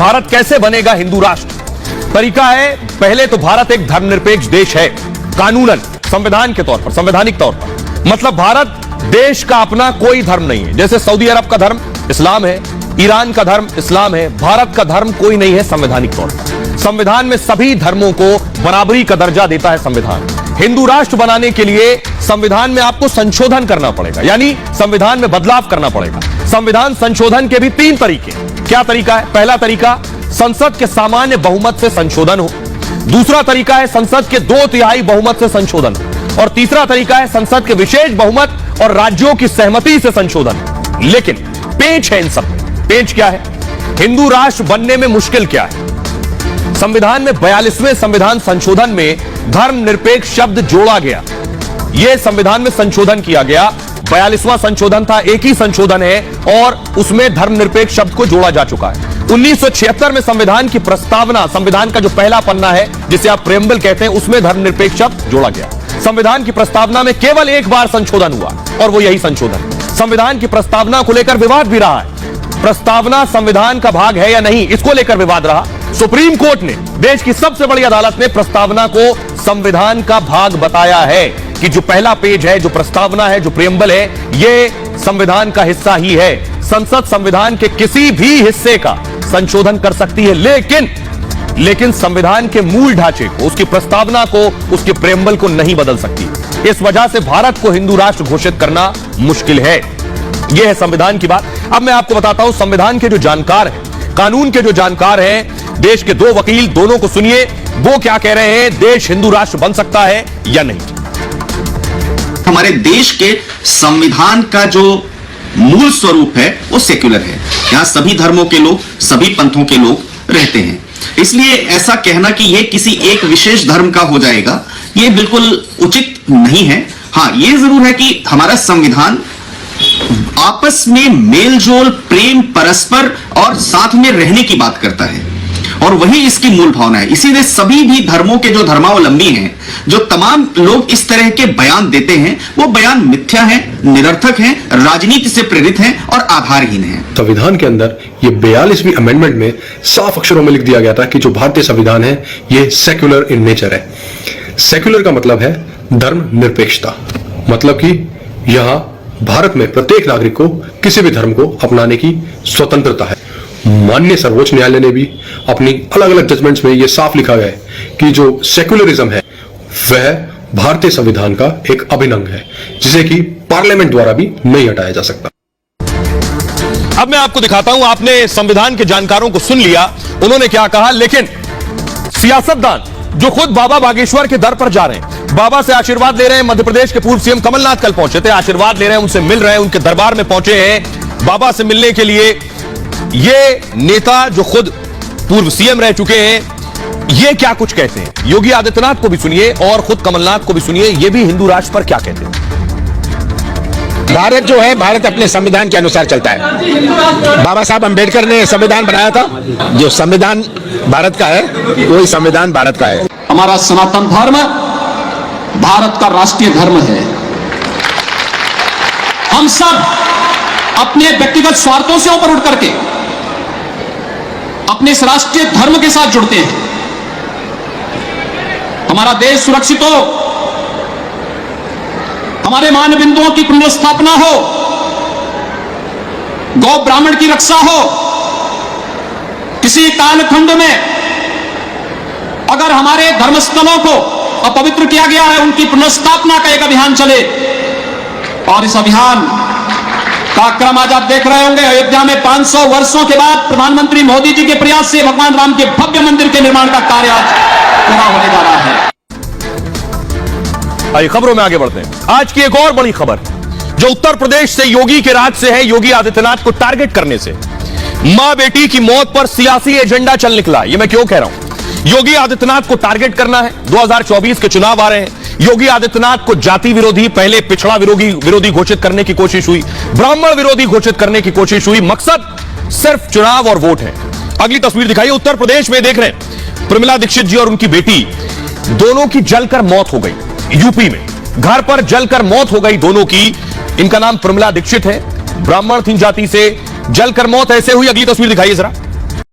भारत कैसे बनेगा हिंदू राष्ट्र? तरीका है, पहले तो भारत एक धर्मनिरपेक्ष देश है, कानूनन, संविधान के तौर पर, संवैधानिक तौर पर। मतलब भारत देश का अपना कोई धर्म नहीं है। जैसे सऊदी अरब का धर्म इस्लाम है, ईरान का धर्म इस्लाम है, भारत का धर्म कोई नहीं है संवैधानिक तौर पर। संविधान में सभी धर्मों को बराबरी का दर्जा देता है संविधान। हिंदू राष्ट्र बनाने के लिए संविधान में आपको संशोधन करना पड़ेगा, यानी संविधान में बदलाव करना पड़ेगा। संविधान संशोधन के भी 3 तरीके। क्या तरीका है? पहला तरीका, संसद के सामान्य बहुमत से संशोधन हो। दूसरा तरीका है संसद के 2/3 बहुमत से संशोधन। और तीसरा तरीका है संसद के विशेष बहुमत और राज्यों की सहमति से संशोधन। लेकिन पेंच है इन सब में। पेंच क्या है? हिंदू राष्ट्र बनने में मुश्किल क्या है? संविधान में 42वें संविधान संशोधन में धर्मनिरपेक्ष शब्द जोड़ा गया। यह संविधान में संशोधन किया गया। 42वां संशोधन था, एक ही संशोधन है और उसमें धर्मनिरपेक्ष शब्द को जोड़ा जा चुका है। 1976 में संविधान की प्रस्तावना, संविधान का जो पहला पन्ना है जिसे आप प्रेम्बल कहते हैं, उसमें धर्मनिरपेक्ष शब्द जोड़ा गया। संविधान की प्रस्तावना में केवल एक बार संशोधन हुआ और वो यही संशोधन। संविधान की प्रस्तावना को लेकर विवाद भी रहा है। प्रस्तावना संविधान का भाग है या नहीं, इसको लेकर विवाद रहा। सुप्रीम कोर्ट ने, देश की सबसे बड़ी अदालत ने, प्रस्तावना को संविधान का भाग बताया है कि जो पहला पेज है, जो प्रस्तावना है, जो प्रियम्बल है, ये संविधान का हिस्सा ही है। संसद संविधान के किसी भी हिस्से का संशोधन कर सकती है, लेकिन संविधान के मूल ढांचे को, उसकी प्रस्तावना को, उसके प्रियम्बल को नहीं बदल सकती। इस वजह से भारत को हिंदू राष्ट्र घोषित करना मुश्किल है। यह है संविधान की बात। अब मैं आपको बताता हूं, संविधान के जो जानकार हैं, कानून के जो जानकार हैं, देश के 2 वकील, दोनों को सुनिए, वो क्या कह रहे हैं, देश हिंदू राष्ट्र बन सकता है या नहीं। हमारे देश के संविधान का जो मूल स्वरूप है वो सेक्युलर है। यहां सभी धर्मों के लोग, सभी पंथों के लोग रहते हैं। इसलिए ऐसा कहना कि यह किसी एक विशेष धर्म का हो जाएगा, यह बिल्कुल उचित नहीं है। हां, यह जरूर है कि हमारा संविधान आपस में मेलजोल, प्रेम, परस्पर और साथ में रहने की बात करता है और वही इसकी मूल भावना है। इसीलिए सभी भी धर्मों के जो धर्मावलंबी हैं, जो तमाम लोग इस तरह के बयान देते हैं, वो बयान मिथ्या हैं, निरर्थक हैं, राजनीति से प्रेरित हैं और आधारहीन हैं। संविधान के अंदर ये 42वीं अमेंडमेंट में साफ अक्षरों में लिख दिया गया था कि जो भारतीय संविधान है ये सेक्युलर इन नेचर है। सेक्युलर का मतलब है धर्म निरपेक्षता, मतलब कि यहां भारत में प्रत्येक नागरिक को किसी भी धर्म को अपनाने की स्वतंत्रता है। माननीय सर्वोच्च न्यायालय ने भी अपनी अलग अलग जजमेंट्स में यह साफ लिखा गया है कि जो सेक्युलरिज्म है वह भारतीय संविधान का एक अभिन्न अंग है, जिसे कि पार्लियामेंट द्वारा भी नहीं हटाया जा सकता। अब मैं आपको दिखाता हूं, आपने संविधान के जानकारों को सुन लिया, उन्होंने क्या कहा। लेकिन सियासतदान जो खुद बाबा बागेश्वर के दर पर जा रहे हैं, बाबा से आशीर्वाद ले रहे हैं। मध्य प्रदेश के पूर्व सीएम कमलनाथ कल पहुंचे थे, आशीर्वाद ले रहे हैं, उनसे मिल रहे हैं, उनके दरबार में पहुंचे हैं बाबा से मिलने के लिए। ये नेता जो खुद पूर्व सीएम रह चुके हैं, ये क्या कुछ कहते हैं, योगी आदित्यनाथ को भी सुनिए और खुद कमलनाथ को भी सुनिए, ये भी हिंदू राष्ट्र पर क्या कहते हैं। भारत जो है, भारत अपने संविधान के अनुसार चलता है। बाबा साहब अंबेडकर ने संविधान बनाया था, जो संविधान भारत का है वही संविधान भारत का है। हमारा सनातन धर्म भारत का राष्ट्रीय धर्म है। हम सब अपने व्यक्तिगत स्वार्थों से ऊपर उठ करके अपने इस राष्ट्रीय धर्म के साथ जुड़ते हैं। हमारा देश सुरक्षित हो, हमारे मान बिंदुओं की पुनर्स्थापना हो, गौ ब्राह्मण की रक्षा हो। किसी कालखंड में अगर हमारे धर्मस्थलों को अपवित्र किया गया है, उनकी पुनर्स्थापना का एक अभियान चले। और इस अभियान का क्रम आज आप देख रहे होंगे। अयोध्या में 500 वर्षों के बाद प्रधानमंत्री मोदी जी के प्रयास से भगवान राम के भव्य मंदिर के निर्माण का कार्य आज पूरा होने जा रहा है। आइए खबरों में आगे बढ़ते हैं। आज की एक और बड़ी खबर जो उत्तर प्रदेश से योगी के राज से है, योगी आदित्यनाथ को टारगेट करने से। मां बेटी की मौत पर सियासी एजेंडा चल निकला। यह मैं क्यों कह रहा हूं, योगी आदित्यनाथ को टारगेट करना है। 2024 के चुनाव आ रहे हैं। योगी आदित्यनाथ को जाति विरोधी, पहले पिछड़ा विरोधी घोषित करने की कोशिश हुई, ब्राह्मण विरोधी घोषित करने की कोशिश हुई। मकसद सिर्फ चुनाव और वोट है। अगली तस्वीर दिखाइए। उत्तर प्रदेश में देख रहे हैं, प्रमिला दीक्षित जी और उनकी बेटी दोनों की जलकर मौत हो गई। यूपी में घर पर जलकर मौत हो गई दोनों की। इनका नाम प्रमिला दीक्षित है, ब्राह्मण थी जाति से, जलकर मौत ऐसे हुई। अगली तस्वीर दिखाइए जरा।